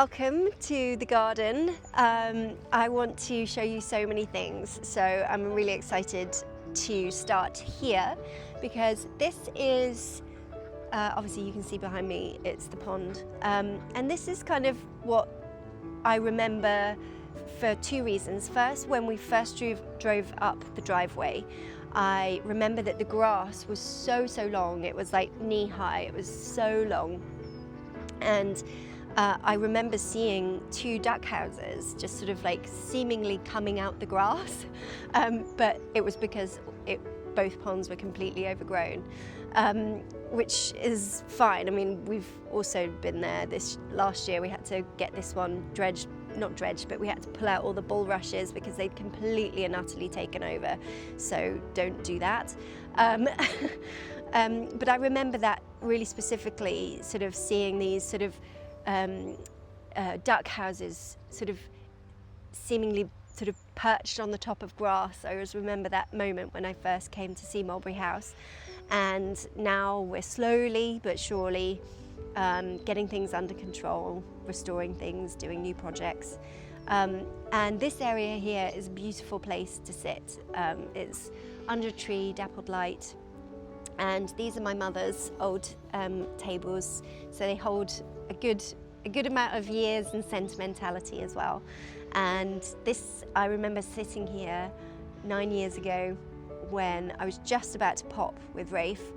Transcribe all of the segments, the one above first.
Welcome to the garden. I want to show you so many things, so I'm really excited to start here because this is, obviously you can see behind me, it's the pond. And this is kind of what I remember for two reasons. First, when we first drove up the driveway, I remember that the grass was so long. It was like knee high, it was so long. And I remember seeing two duck houses just sort of like seemingly coming out the grass, but it was because both ponds were completely overgrown, which is fine. I mean, we've also been there this last year. We had to get this one dredged, not dredged, but we had to pull out all the bulrushes because they'd completely and utterly taken over, so don't do that. But I remember that really specifically, sort of seeing these sort of duck houses sort of seemingly sort of perched on the top of grass. I always remember that moment when I first came to see Mulberry House, and now we're slowly but surely getting things under control, restoring things, doing new projects. And this area here is a beautiful place to sit. It's under a tree, dappled light, and these are my mother's old tables, so they hold a good amount of years and sentimentality as well. And this, I remember sitting here 9 years ago when I was just about to pop with Rafe,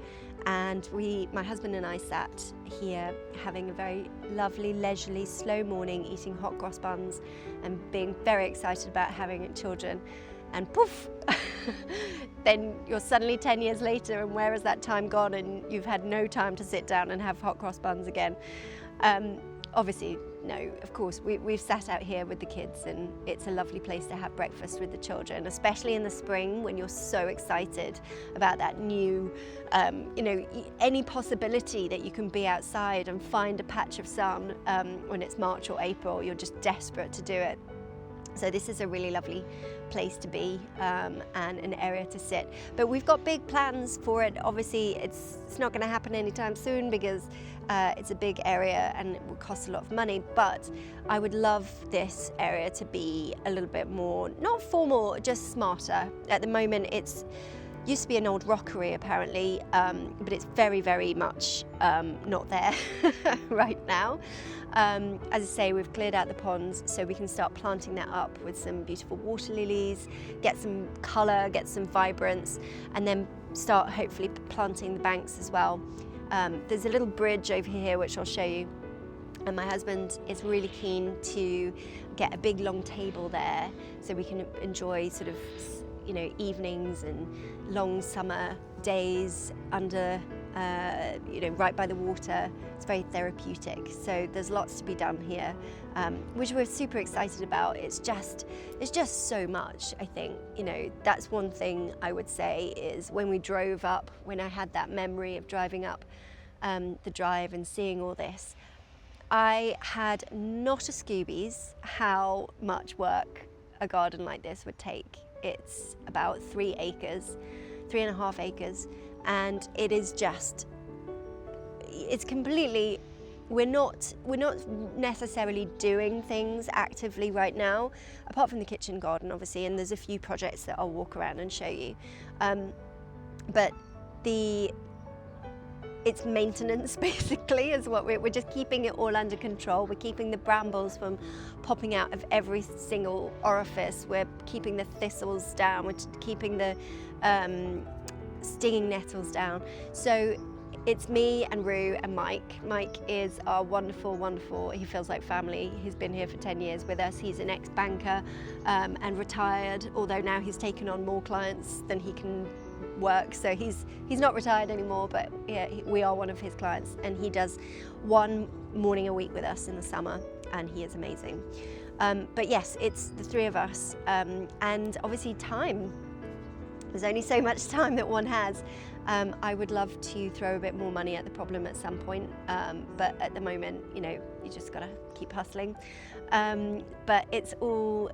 and my husband and I sat here having a very lovely, leisurely, slow morning, eating hot cross buns and being very excited about having children. And poof, then you're suddenly 10 years later, and where has that time gone, and you've had no time to sit down and have hot cross buns again. Obviously, no, of course, we've sat out here with the kids, and it's a lovely place to have breakfast with the children, especially in the spring when you're so excited about that new, any possibility that you can be outside and find a patch of sun when it's March or April. You're just desperate to do it. So this is a really lovely place to be and an area to sit. But we've got big plans for it. Obviously, it's not going to happen anytime soon because it's a big area and it will cost a lot of money. But I would love this area to be a little bit more, not formal, just smarter. At the moment, it's used to be an old rockery apparently, but it's very much not there right now. As I say, we've cleared out the ponds so we can start planting that up with some beautiful water lilies, get some colour, get some vibrance, and then start hopefully planting the banks as well. There's a little bridge over here which I'll show you, and my husband is really keen to get a big long table there so we can enjoy sort of evenings and long summer days under, right by the water. It's very therapeutic. So there's lots to be done here, which we're super excited about. It's just so much, I think. That's one thing I would say is when we drove up, when I had that memory of driving up the drive and seeing all this, I had not a Scoobies how much work a garden like this would take. It's about 3.5 acres, and it is it's completely, we're not necessarily doing things actively right now, apart from the kitchen garden obviously, and there's a few projects that I'll walk around and show you. But it's maintenance basically is what we're just keeping it all under control. We're keeping the brambles from popping out of every single orifice. We're keeping the thistles down. We're keeping the stinging nettles down. So it's me and Rue and Mike. Mike is our wonderful, he feels like family. He's been here for 10 years with us. He's an ex-banker and retired, although now he's taken on more clients than he can work, so he's not retired anymore, but yeah, we are one of his clients, and he does one morning a week with us in the summer, and he is amazing. But yes, it's the three of us, and obviously time. There's only so much time that one has. I would love to throw a bit more money at the problem at some point, but at the moment, you just gotta keep hustling. But it's all,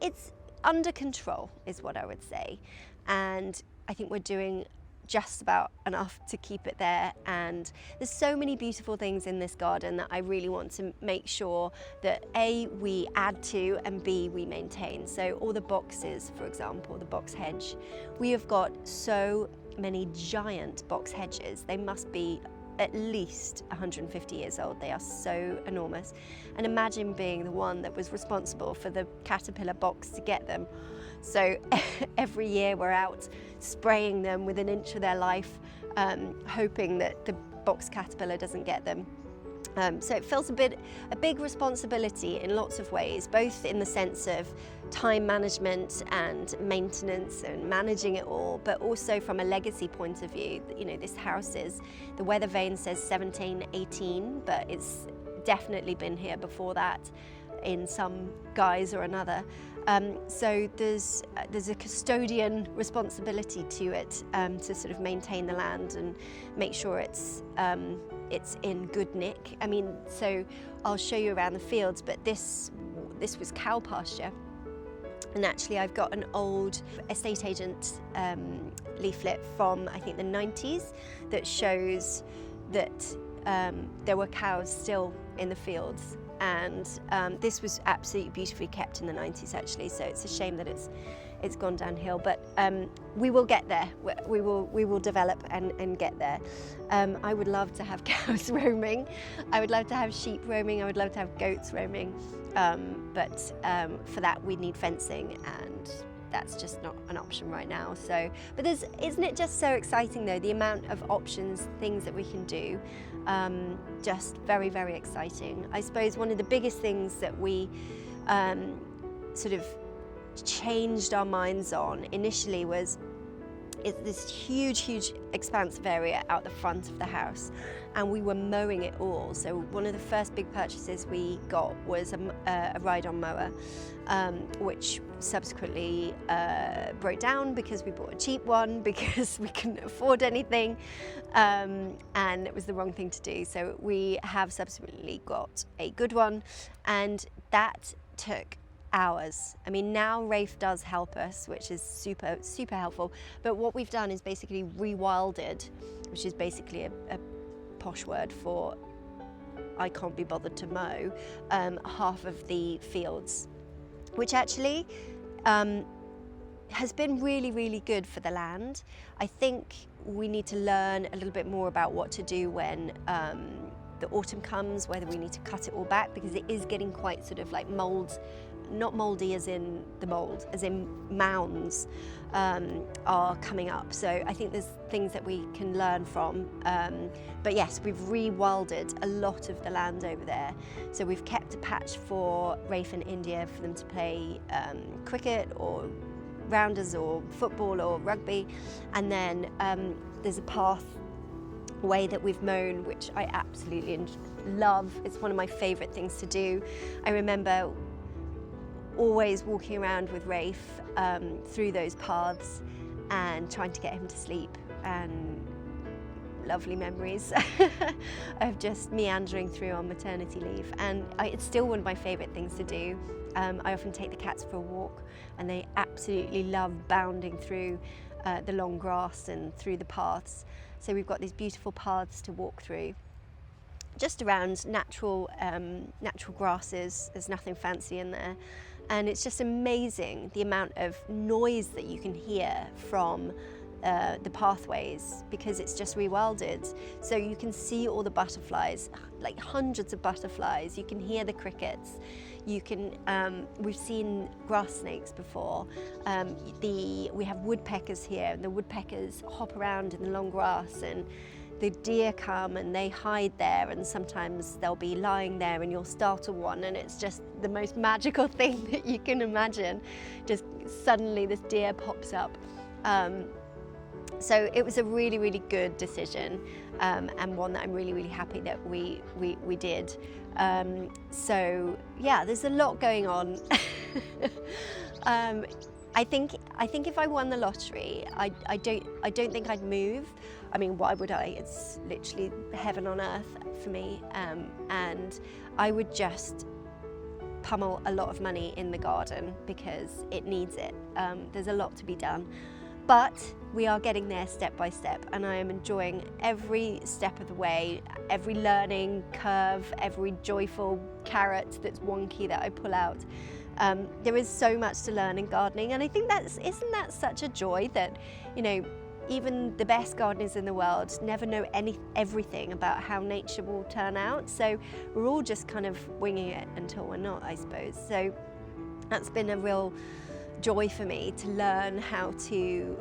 it's under control is what I would say. And I think we're doing just about enough to keep it there. And there's so many beautiful things in this garden that I really want to make sure that A, we add to, and B, we maintain. So all the boxes, for example, the box hedge, we have got so many giant box hedges. They must be at least 150 years old. They are so enormous. And imagine being the one that was responsible for the caterpillar box to get them. So every year we're out spraying them within an inch of their life, hoping that the box caterpillar doesn't get them. So it feels a big responsibility in lots of ways, both in the sense of time management and maintenance and managing it all, but also from a legacy point of view. You know, this house is, the weather vane says 1718, but it's definitely been here before that in some guise or another. So there's a custodian responsibility to it, to sort of maintain the land and make sure it's in good nick. I mean, so I'll show you around the fields, but this was cow pasture. And actually I've got an old estate agent leaflet from, I think, the 90s that shows that there were cows still in the fields. And this was absolutely beautifully kept in the 90s, actually, so it's a shame that it's gone downhill, but we will get there. We will develop and get there. I would love to have cows roaming. I would love to have sheep roaming. I would love to have goats roaming. But for that we need fencing, and that's just not an option right now. So, but isn't it just so exciting though, the amount of options, things that we can do? Just very, very exciting. I suppose one of the biggest things that we sort of changed our minds on initially was this huge expanse of area out the front of the house, and we were mowing it all. So one of the first big purchases we got was a ride-on mower, which subsequently broke down because we bought a cheap one because we couldn't afford anything, and it was the wrong thing to do. So we have subsequently got a good one, and that took hours. I mean, now Rafe does help us, which is super helpful, but what we've done is basically rewilded, which is basically a posh word for I can't be bothered to mow, half of the fields, which actually has been really good for the land. I think we need to learn a little bit more about what to do when the autumn comes, whether we need to cut it all back, because it is getting quite sort of like mould, not mouldy as in the mould, as in mounds are coming up. So I think there's things that we can learn from. But yes, we've rewilded a lot of the land over there. So we've kept a patch for Rafe and India for them to play cricket or rounders or football or rugby. And then there's a pathway that we've mown, which I absolutely love. It's one of my favourite things to do. I remember always walking around with Rafe through those paths and trying to get him to sleep, and lovely memories of just meandering through on maternity leave. And it's still one of my favourite things to do. I often take the cats for a walk, and they absolutely love bounding through the long grass and through the paths. So we've got these beautiful paths to walk through, just around natural grasses. There's nothing fancy in there. And it's just amazing the amount of noise that you can hear from the pathways, because it's just rewilded. So you can see all the butterflies, like hundreds of butterflies. You can hear the crickets. You can, we've seen grass snakes before. We have woodpeckers here, and the woodpeckers hop around in the long grass, and the deer come and they hide there, and sometimes they'll be lying there and you'll startle one, and it's just the most magical thing that you can imagine. Just suddenly this deer pops up. So it was a really good decision, and one that I'm really happy that we did. So yeah, there's a lot going on. I think if I won the lottery, I don't think I'd move. I mean, why would I? It's literally heaven on earth for me, and I would just pummel a lot of money in the garden because it needs it. There's a lot to be done, But we are getting there step by step, and I am enjoying every step of the way, every learning curve, every joyful carrot that's wonky that I pull out. There is so much to learn in gardening, and I think isn't that such a joy that, you know, even the best gardeners in the world never know everything about how nature will turn out. So we're all just kind of winging it until we're not, I suppose. So that's been a real joy for me to learn how to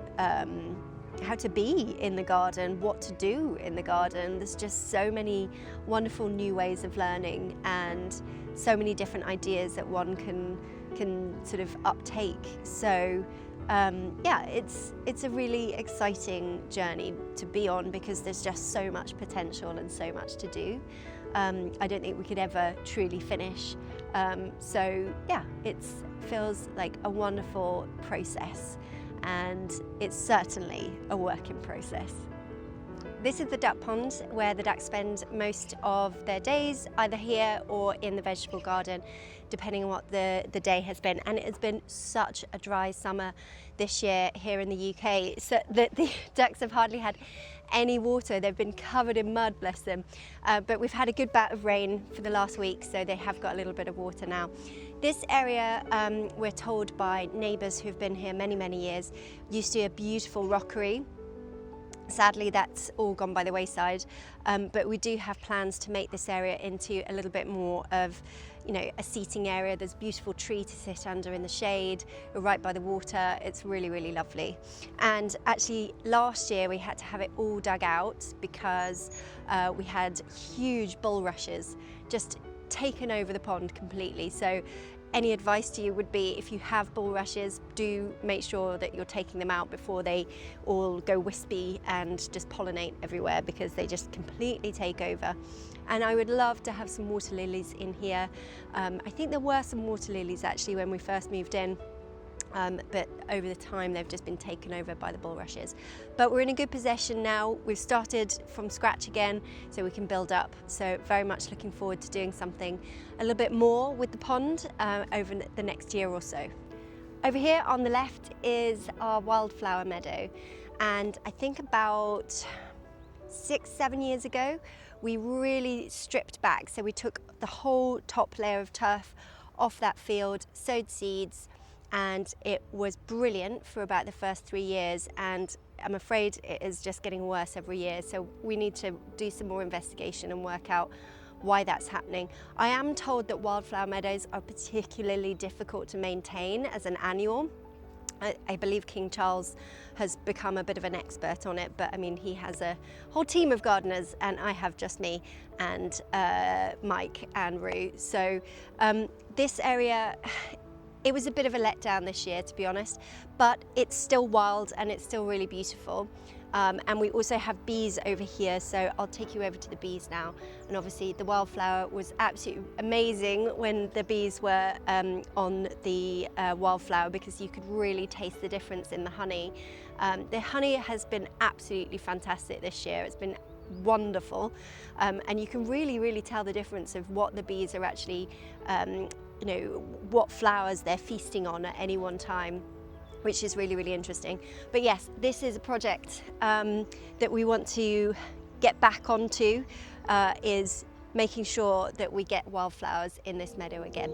be in the garden, what to do in the garden. There's just so many wonderful new ways of learning and so many different ideas that one can sort of uptake. So yeah, it's a really exciting journey to be on because there's just so much potential and so much to do. I don't think we could ever truly finish. So yeah, it feels like a wonderful process, and it's certainly a work in process. This is the duck pond where the ducks spend most of their days, either here or in the vegetable garden, depending on what the day has been. And it has been such a dry summer this year here in the UK, so that the ducks have hardly had any water. They've been covered in mud, bless them. But we've had a good bout of rain for the last week, so they have got a little bit of water now. This area, we're told by neighbours who've been here many, many years, used to be a beautiful rockery. Sadly, that's all gone by the wayside, but we do have plans to make this area into a little bit more of, you know, a seating area. There's a beautiful tree to sit under in the shade, right by the water. It's really, really lovely. And actually, last year we had to have it all dug out because we had huge bulrushes just taken over the pond completely. So any advice to you would be, if you have bulrushes, do make sure that you're taking them out before they all go wispy and just pollinate everywhere, because they just completely take over. And I would love to have some water lilies in here. I think there were some water lilies actually when we first moved in, but over the time they've just been taken over by the bulrushes. But we're in a good position now. We've started from scratch again, so we can build up. So very much looking forward to doing something a little bit more with the pond over the next year or so. Over here on the left is our wildflower meadow, and I think about 6-7 years ago we really stripped back. So we took the whole top layer of turf off that field, sowed seeds, and it was brilliant for about the first 3 years, and I'm afraid it is just getting worse every year. So we need to do some more investigation and work out why that's happening. I am told that wildflower meadows are particularly difficult to maintain as an annual. I believe King Charles has become a bit of an expert on it, but I mean, he has a whole team of gardeners, and I have just me and Mike and Rue. So this area, it was a bit of a letdown this year, to be honest, but it's still wild and it's still really beautiful. And we also have bees over here, so I'll take you over to the bees now. And obviously the wildflower was absolutely amazing when the bees were on the wildflower, because you could really taste the difference in the honey. The honey has been absolutely fantastic this year. It's been wonderful, and you can really tell the difference of what the bees are actually, you know, what flowers they're feasting on at any one time, which is really interesting. But yes, this is a project that we want to get back onto, is making sure that we get wildflowers in this meadow again.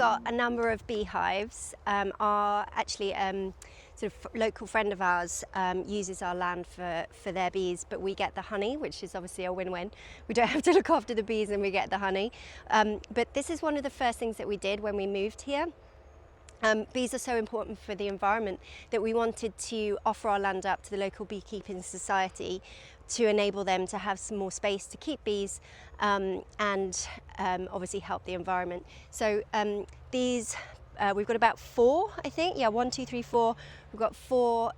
got a number of beehives. Actually sort of local friend of ours uses our land for their bees, but we get the honey, which is obviously a win-win. We don't have to look after the bees and we get the honey. But this is one of the first things that we did when we moved here. Bees are so important for the environment that we wanted to offer our land up to the local beekeeping society to enable them to have some more space to keep bees and obviously help the environment. So these, we've got about 4, I think. Yeah, 1, 2, 3, 4. We've got 4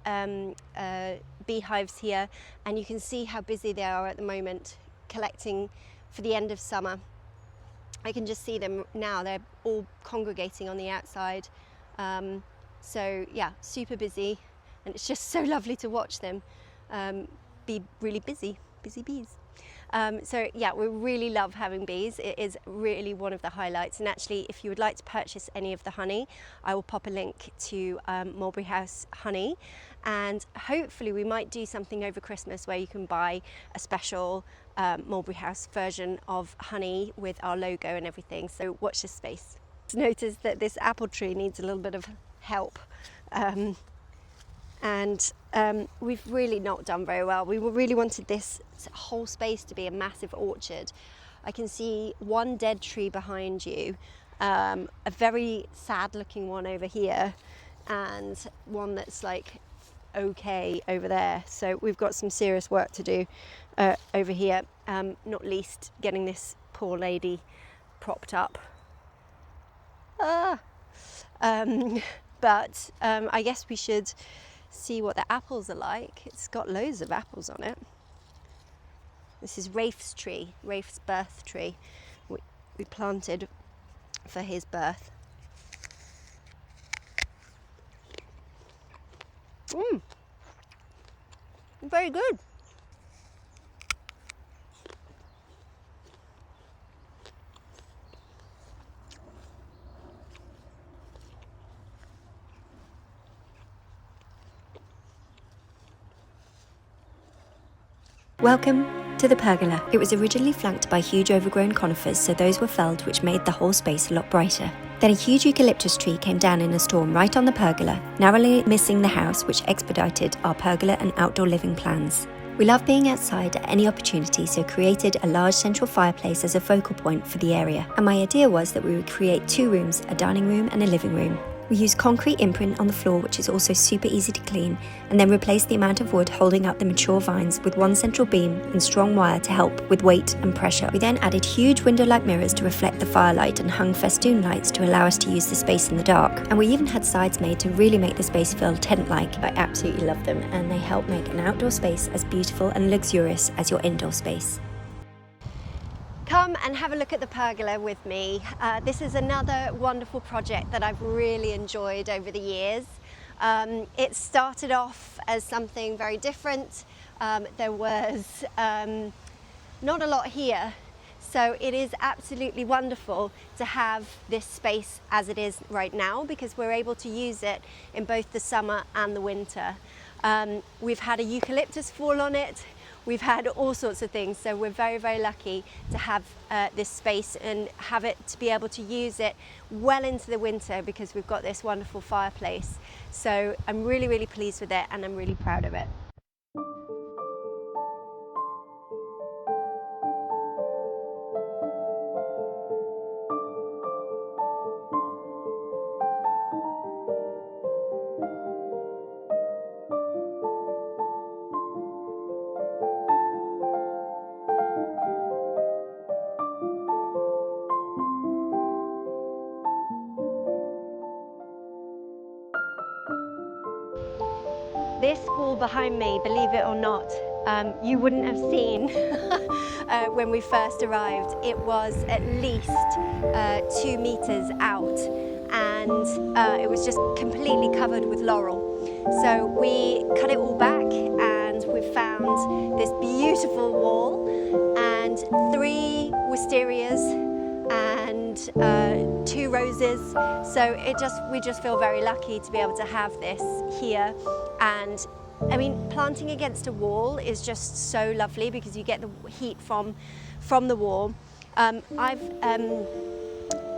beehives here, and you can see how busy they are at the moment, collecting for the end of summer. I can just see them now. They're all congregating on the outside. So yeah, super busy, and it's just so lovely to watch them be really busy bees. So yeah, we really love having bees. It is really one of the highlights, and actually if you would like to purchase any of the honey, I will pop a link to Mulberry House honey, and hopefully we might do something over Christmas where you can buy a special Mulberry House version of honey with our logo and everything, so watch this space. Notice that this apple tree needs a little bit of help. We've really not done very well. We really wanted this whole space to be a massive orchard. I can see one dead tree behind you, a very sad looking one over here, and one that's like okay over there. So we've got some serious work to do over here, not least getting this poor lady propped up. But I guess we should see what the apples are like. It's got loads of apples on it. This is Rafe's tree, Rafe's birth tree. We planted for his birth. Very good. Welcome to the pergola. It was originally flanked by huge overgrown conifers, so those were felled, which made the whole space a lot brighter. Then a huge eucalyptus tree came down in a storm right on the pergola, narrowly missing the house, which expedited our pergola and outdoor living plans. We love being outside at any opportunity, so created a large central fireplace as a focal point for the area. And my idea was that we would create 2 rooms, a dining room and a living room. We use concrete imprint on the floor, which is also super easy to clean, and then replace the amount of wood holding up the mature vines with one central beam and strong wire to help with weight and pressure. We then added huge window-like mirrors to reflect the firelight and hung festoon lights to allow us to use the space in the dark. And we even had sides made to really make the space feel tent-like. I absolutely love them, and they help make an outdoor space as beautiful and luxurious as your indoor space. Come and have a look at the pergola with me. This is another wonderful project that I've really enjoyed over the years. It started off as something very different. There was not a lot here, so it is absolutely wonderful to have this space as it is right now, because we're able to use it in both the summer and the winter. We've had a eucalyptus fall on it. We've had all sorts of things, so we're very, very lucky to have this space and have it to be able to use it well into the winter, because we've got this wonderful fireplace. So I'm really, really pleased with it, and I'm really proud of it. This wall behind me, believe it or not, you wouldn't have seen when we first arrived. It was at least 2 meters out, and it was just completely covered with laurel. So we cut it all back, and we found this beautiful wall and 3 wisterias and 2 roses. So we just feel very lucky to be able to have this here. And I mean, planting against a wall is just so lovely, because you get the heat from the wall. I've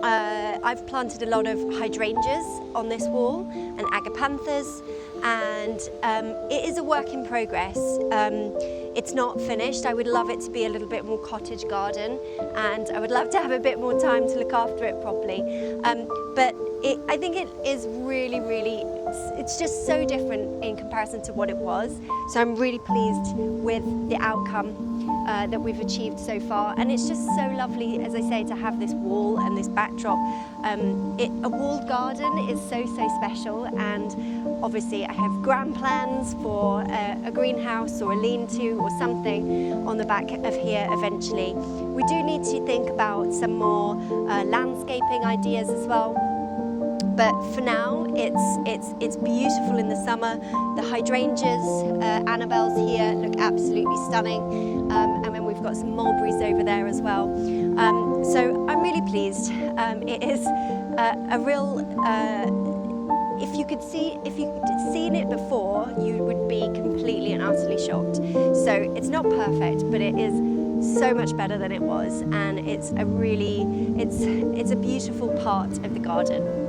I've planted a lot of hydrangeas on this wall and agapanthus, and it is a work in progress. It's not finished. I would love it to be a little bit more cottage garden, and I would love to have a bit more time to look after it properly. But I think it is really, it's just so different in comparison to what it was. So I'm really pleased with the outcome that we've achieved so far, and it's just so lovely, as I say, to have this wall and this backdrop. A walled garden is so special, and obviously I have grand plans for a greenhouse or a lean-to or something on the back of here eventually. We do need to think about some more landscaping ideas as well. But for now, it's beautiful in the summer. The hydrangeas, Annabelle's here, look absolutely stunning. And then we've got some mulberries over there as well. So I'm really pleased. It is a real, if you'd seen it before, you would be completely and utterly shocked. So it's not perfect, but it is so much better than it was. And it's a beautiful part of the garden.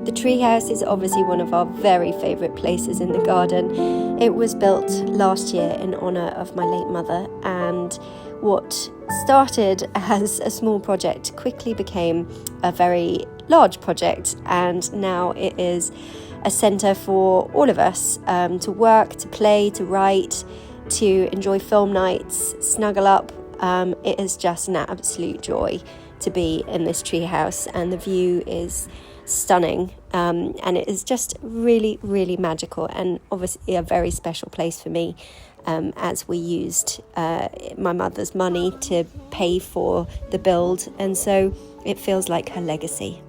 The treehouse is obviously one of our very favourite places in the garden. It was built last year in honour of my late mother, and what started as a small project quickly became a very large project, and now it is a centre for all of us to work, to play, to write, to enjoy film nights, snuggle up. It is just an absolute joy to be in this treehouse, and the view is stunning, and it is just really magical, and obviously a very special place for me, as we used my mother's money to pay for the build, and so it feels like her legacy.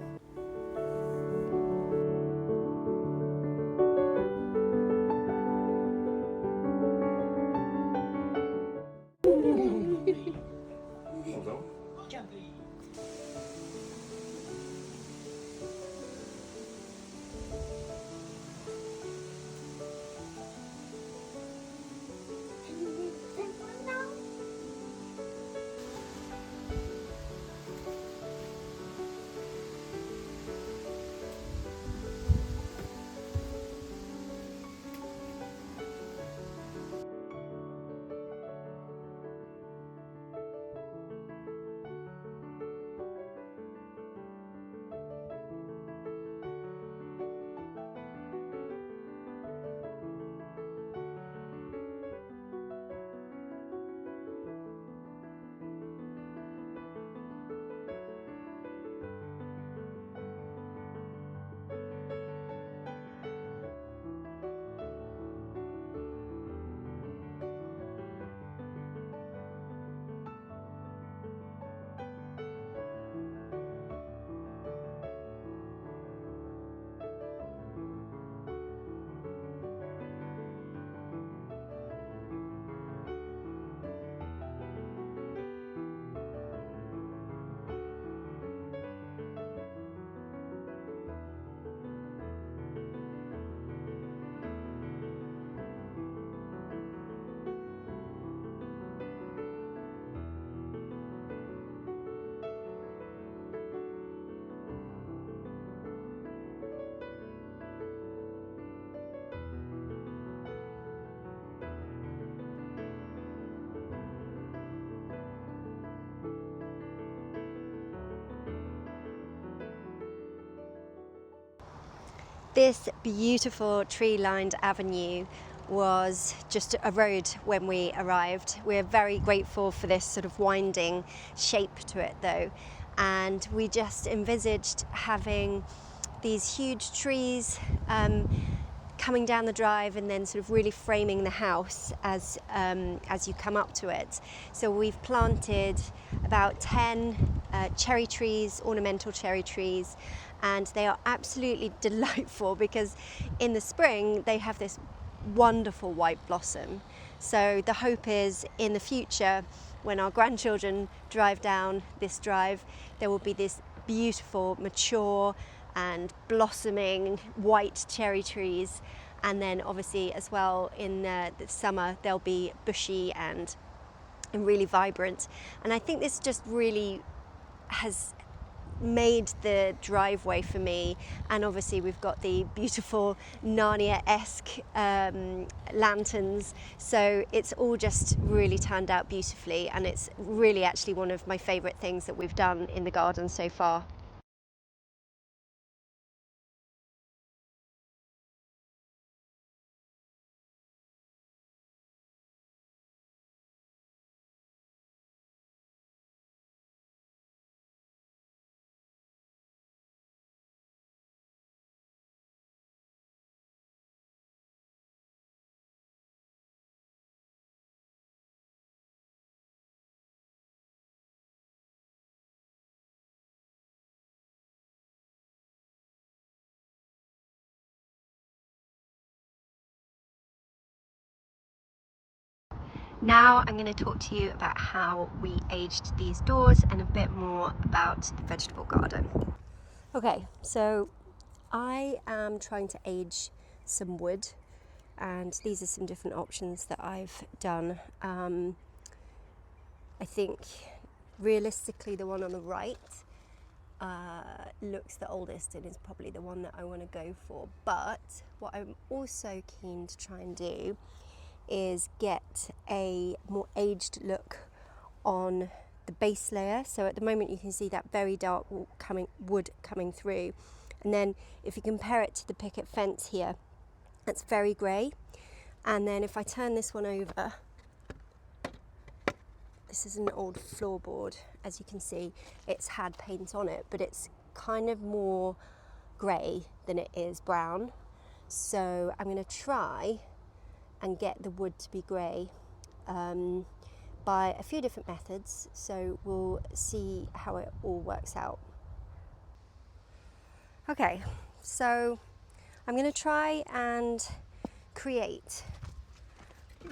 This beautiful tree-lined avenue was just a road when we arrived. We're very grateful for this sort of winding shape to it though, and we just envisaged having these huge trees coming down the drive and then sort of really framing the house as you come up to it. So we've planted about 10 cherry trees, ornamental cherry trees, and they are absolutely delightful because in the spring they have this wonderful white blossom. So the hope is in the future, when our grandchildren drive down this drive, there will be this beautiful, mature and blossoming white cherry trees, and then obviously as well in the summer they'll be bushy and really vibrant. And I think this just really has made the driveway for me, and obviously we've got the beautiful Narnia-esque lanterns, so it's all just really turned out beautifully, and it's really actually one of my favourite things that we've done in the garden so far. Now I'm going to talk to you about how we aged these doors and a bit more about the vegetable garden. Okay, so I am trying to age some wood, and these are some different options that I've done. I think realistically the one on the right looks the oldest and is probably the one that I want to go for, but what I'm also keen to try and do is get a more aged look on the base layer. So at the moment you can see that very dark wood coming through, and then if you compare it to the picket fence here, that's very grey. And then if I turn this one over, this is an old floorboard. As you can see, it's had paint on it, but it's kind of more grey than it is brown. So I'm going to try and get the wood to be grey by a few different methods, so we'll see how it all works out. Okay, so I'm going to try and create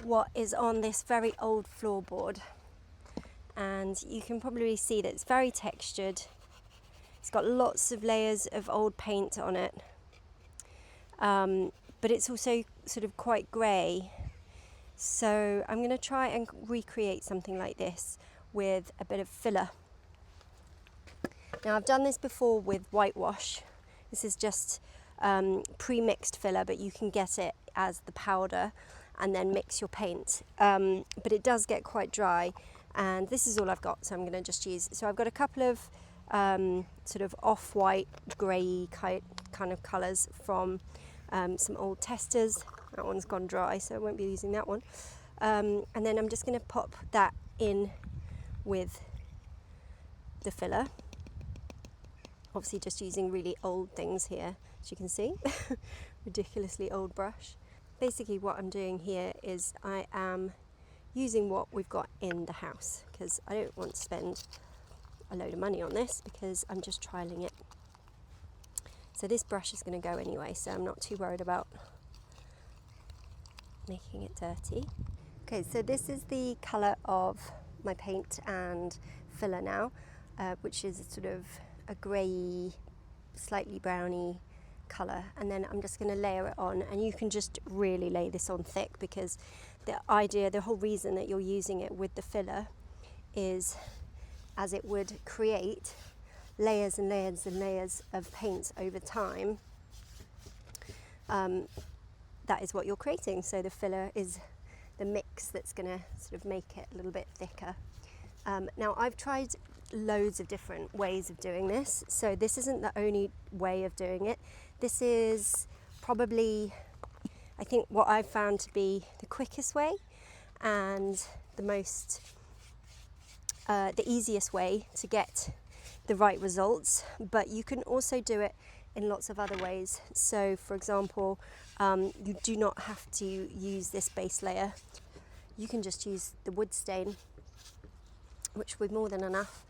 what is on this very old floorboard, and you can probably see that it's very textured. It's got lots of layers of old paint on it, but it's also sort of quite grey. So I'm going to try and recreate something like this with a bit of filler. Now I've done this before with whitewash. This is just pre-mixed filler, but you can get it as the powder and then mix your paint. But it does get quite dry, and this is all I've got, so I'm going to just use. So I've got a couple of sort of off-white, grey kind of colours from some old testers. That one's gone dry, so I won't be using that one. And then I'm just going to pop that in with the filler. Obviously just using really old things here, as you can see. Ridiculously old brush. Basically what I'm doing here is I am using what we've got in the house, because I don't want to spend a load of money on this because I'm just trialing it. So this brush is going to go anyway, so I'm not too worried about making it dirty. Okay, so this is the colour of my paint and filler now, which is sort of a grey, slightly browny colour, and then I'm just going to layer it on, and you can just really lay this on thick, because the whole reason that you're using it with the filler is as it would create layers and layers and layers of paint over time. That is what you're creating. So the filler is the mix that's going to sort of make it a little bit thicker. Now I've tried loads of different ways of doing this, so this isn't the only way of doing it. This is probably, I think, what I've found to be the quickest way and the most, the easiest way to get the right results, but you can also do it in lots of other ways. So for example, you do not have to use this base layer. You can just use the wood stain, which will be more than enough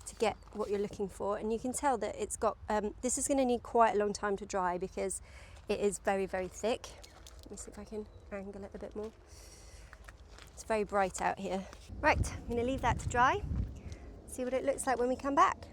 to get what you're looking for. And you can tell that it's got, this is going to need quite a long time to dry because it is very, very thick. Let me see if I can angle it a bit more. It's very bright out here. Right, I'm going to leave that to dry, see what it looks like when we come back.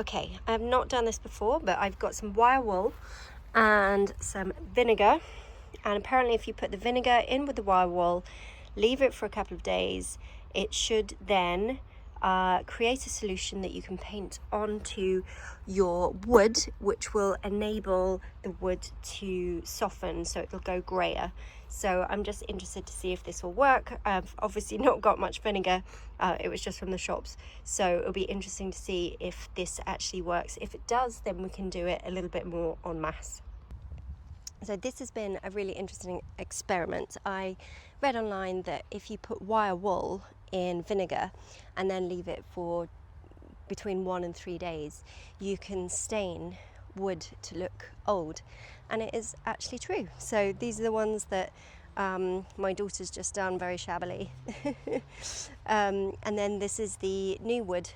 Okay, I've not done this before, but I've got some wire wool and some vinegar, and apparently if you put the vinegar in with the wire wool, leave it for a couple of days, it should then create a solution that you can paint onto your wood, which will enable the wood to soften, so it'll go grayer. So I'm just interested to see if this will work. I've obviously not got much vinegar, it was just from the shops, so it'll be interesting to see if this actually works. If it does, then we can do it a little bit more en masse. So this has been a really interesting experiment. I read online that if you put wire wool in vinegar and then leave it for between 1 and 3 days, you can stain wood to look old, and it is actually true. So these are the ones that my daughter's just done very shabbily. And then this is the new wood.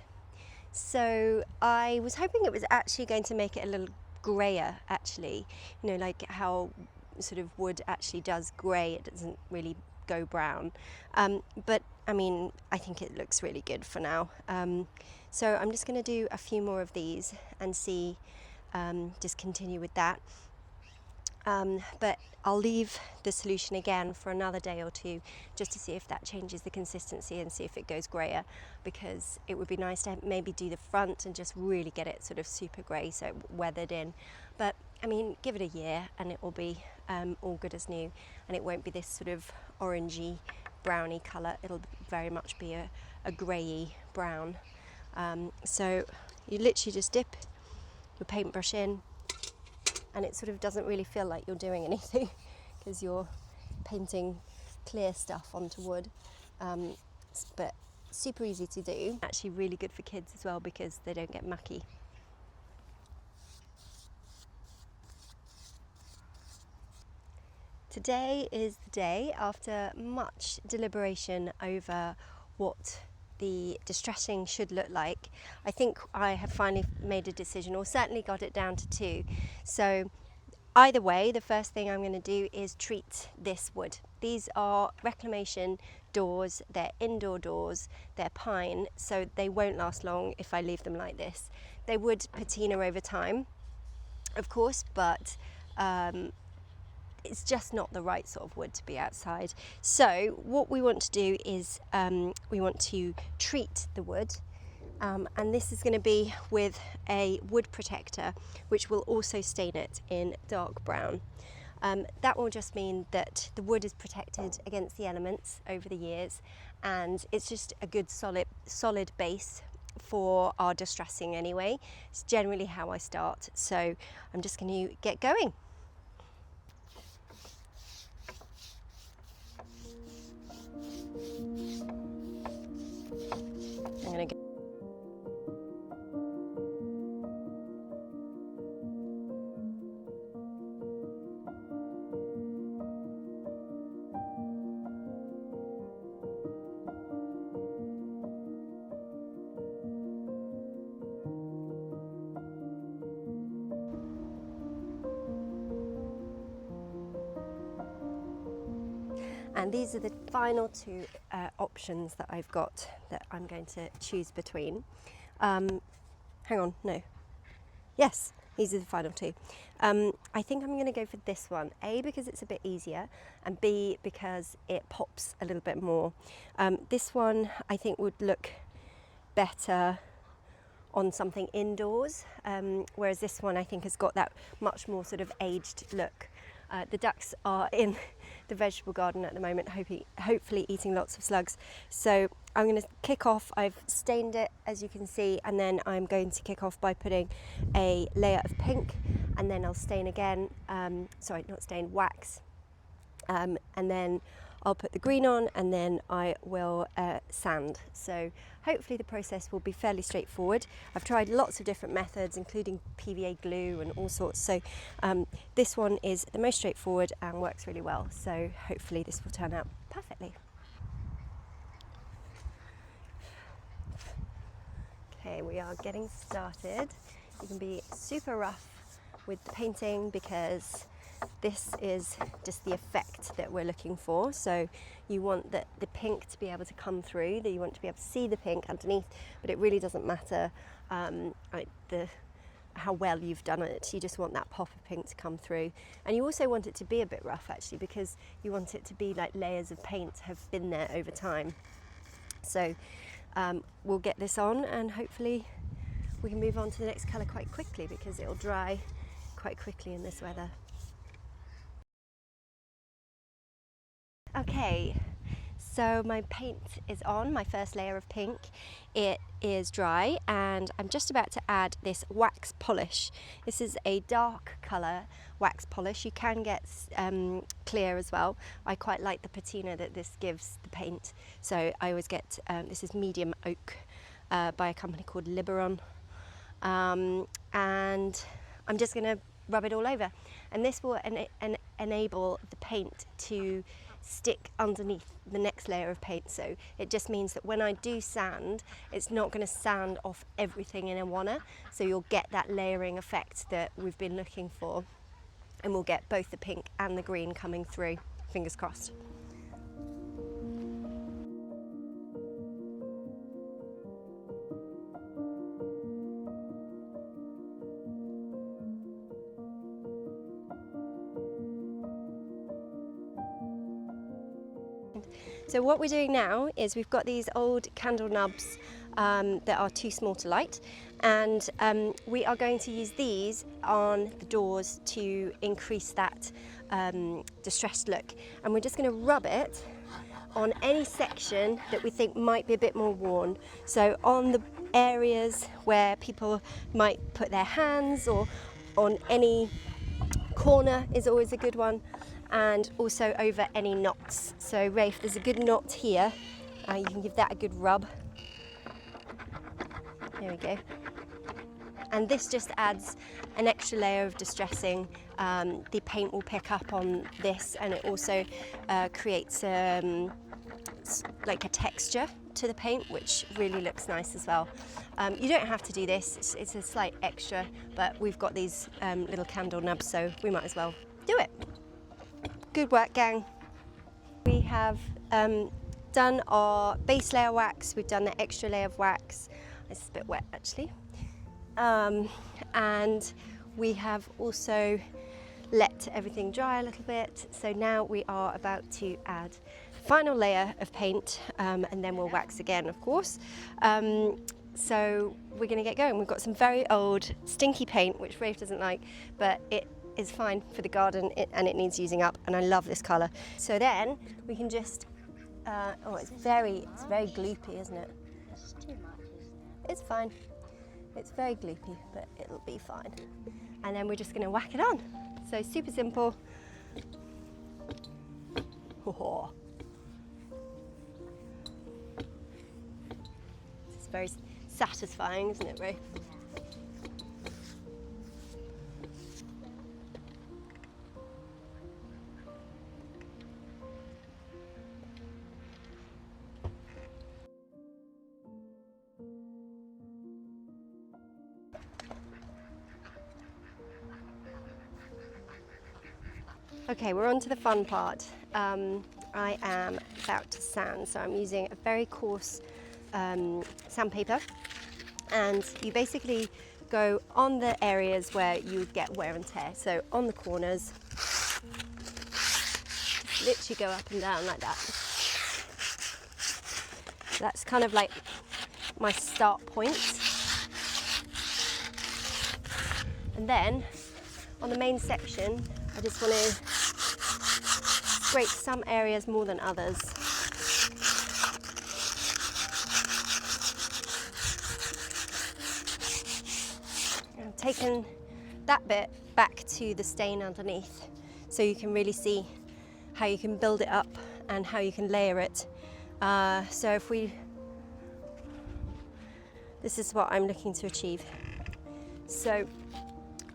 So I was hoping it was actually going to make it a little grayer, actually, you know, like how sort of wood actually does grey, it doesn't really go brown, but I mean, I think it looks really good for now. So I'm just going to do a few more of these and see, just continue with that. But I'll leave the solution again for another day or two just to see if that changes the consistency and see if it goes grayer, because it would be nice to maybe do the front and just really get it sort of super grey so it weathered in. But I mean, give it a year and it will be all good as new, and it won't be this sort of orangey browny colour. It'll very much be a greyy brown. So you literally just dip your paintbrush in, and it sort of doesn't really feel like you're doing anything because you're painting clear stuff onto wood, but super easy to do. Actually really good for kids as well because they don't get mucky. Today is the day, after much deliberation over what the distressing should look like. I think I have finally made a decision, or certainly got it down to 2. So either way, the first thing I'm going to do is treat this wood. These are reclamation doors, they're indoor doors, they're pine, so they won't last long if I leave them like this. They would patina over time, of course, but it's just not the right sort of wood to be outside. So what we want to do is we want to treat the wood, and this is going to be with a wood protector which will also stain it in dark brown. That will just mean that the wood is protected against the elements over the years, and it's just a good solid base for our distressing anyway. It's generally how I start, so I'm just going to get going. I'm going to go. And these are the final 2 options that I've got that I'm going to choose between. Hang on, no. Yes, these are the final 2. I think I'm going to go for this one. A, because it's a bit easier, and B, because it pops a little bit more. This one I think would look better on something indoors, whereas this one I think has got that much more sort of aged look. The ducks are in the vegetable garden at the moment, hopefully eating lots of slugs. So I'm going to kick off. I've stained it, as you can see, and then I'm going to kick off by putting a layer of pink, and then I'll stain again, wax, and then I'll put the green on, and then I will sand. So hopefully the process will be fairly straightforward. I've tried lots of different methods, including PVA glue and all sorts. So this one is the most straightforward and works really well. So hopefully this will turn out perfectly. Okay, we are getting started. You can be super rough with the painting because this is just the effect that we're looking for. So you want the pink to be able to come through, that you want to be able to see the pink underneath, but it really doesn't matter how well you've done it. You just want that pop of pink to come through. And you also want it to be a bit rough actually, because you want it to be like layers of paint have been there over time. So we'll get this on and hopefully we can move on to the next colour quite quickly, because it'll dry quite quickly in this weather. Okay, so my paint is on, my first layer of pink. It is dry and I'm just about to add this wax polish. This is a dark colour wax polish. You can get clear as well. I quite like the patina that this gives the paint. So I always get, this is medium oak by a company called Liberon. And I'm just going to rub it all over. And this will enable the paint to stick underneath the next layer of paint. So it just means that when I do sand, it's not going to sand off everything in a wanna. So you'll get that layering effect that we've been looking for. And we'll get both the pink and the green coming through. Fingers crossed. So what we're doing now is we've got these old candle nubs that are too small to light, and we are going to use these on the doors to increase that distressed look. And we're just going to rub it on any section that we think might be a bit more worn. So on the areas where people might put their hands, or on any corner is always a good one. And also over any knots. So Rafe, there's a good knot here. You can give that a good rub. There we go. And this just adds an extra layer of distressing. The paint will pick up on this, and it also creates like a texture to the paint, which really looks nice as well. You don't have to do this, it's a slight extra, but we've got these little candle nubs, so we might as well do it. Good work, gang. We have done our base layer wax, we've done the extra layer of wax. This is a bit wet actually. And we have also let everything dry a little bit. So now we are about to add final layer of paint, and then we'll wax again, of course. So we're gonna get going. We've got some very old stinky paint, which Rafe doesn't like, but it is fine for the garden, and it needs using up, and I love this colour. So then we can just, oh, it's very gloopy, isn't it? It's too much, isn't it? It's fine. It's very gloopy, but it'll be fine. And then we're just going to whack it on. So super simple. Oh. It's very satisfying, isn't it, Ray? Okay, we're on to the fun part. I am about to sand, so I'm using a very coarse sandpaper, and you basically go on the areas where you get wear and tear. So on the corners, literally go up and down like that. That's kind of like my start point. And then on the main section, I just want to scrape some areas more than others. And taking that bit back to the stain underneath, so you can really see how you can build it up and how you can layer it. So if this is what I'm looking to achieve. So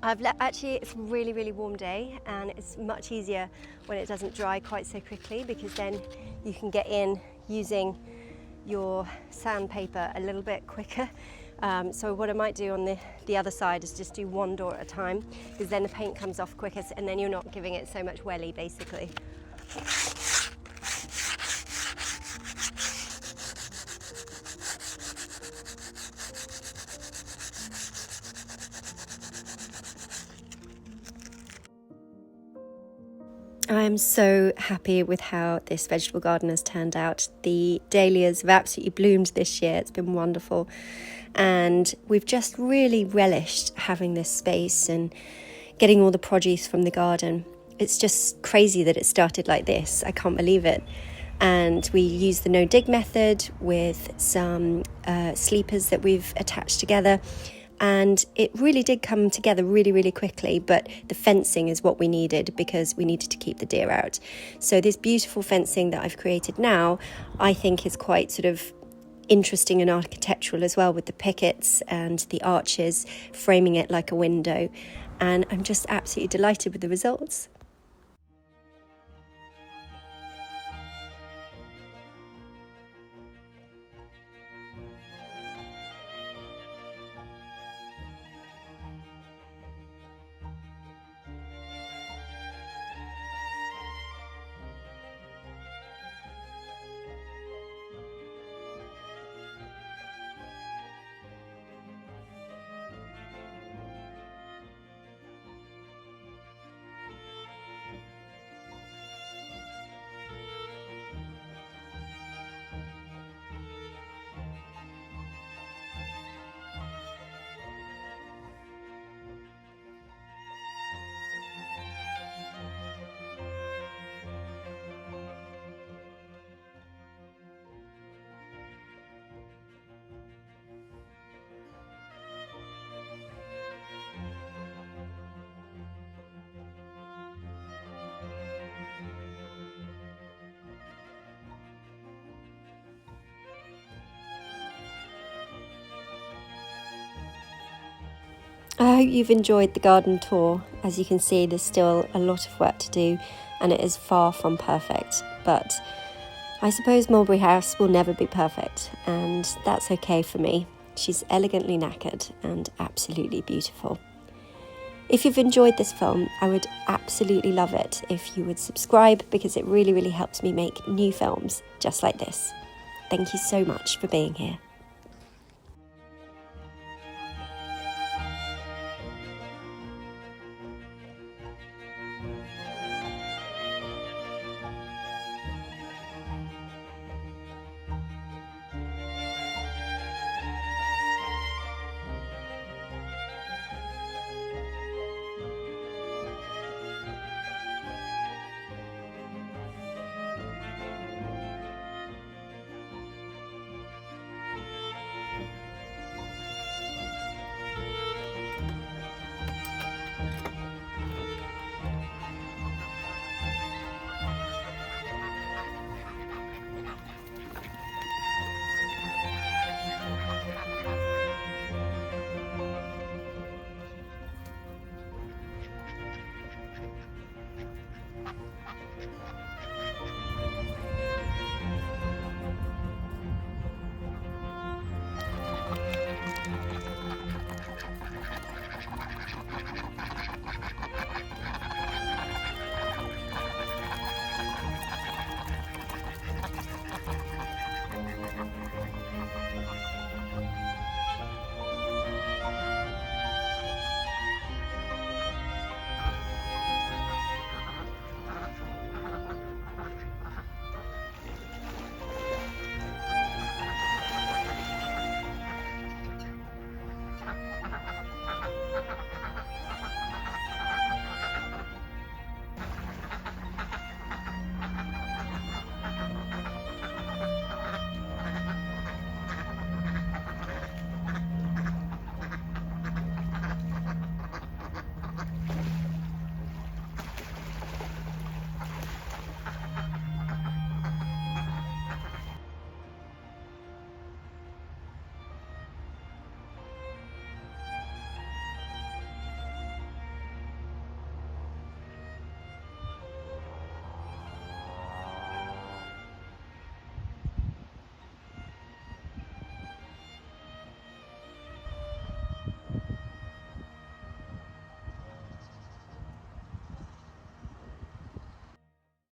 actually, it's a really warm day, and it's much easier when it doesn't dry quite so quickly, because then you can get in using your sandpaper a little bit quicker. So what I might do on the other side is just do one door at a time, because then the paint comes off quicker and then you're not giving it so much welly basically. I'm so happy with how this vegetable garden has turned out. The dahlias have absolutely bloomed this year. It's been wonderful. And we've just really relished having this space and getting all the produce from the garden. It's just crazy that it started like this. I can't believe it. And we use the no dig method with some sleepers that we've attached together. And it really did come together really, really quickly, but the fencing is what we needed because we needed to keep the deer out. So this beautiful fencing that I've created now, I think is quite sort of interesting and architectural as well, with the pickets and the arches framing it like a window. And I'm just absolutely delighted with the results. I hope you've enjoyed the garden tour. As you can see, there's still a lot of work to do and it is far from perfect, but I suppose Mulberry House will never be perfect, and that's okay for me. She's elegantly knackered and absolutely beautiful. If you've enjoyed this film, I would absolutely love it if you would subscribe, because it really, really helps me make new films just like this. Thank you so much for being here.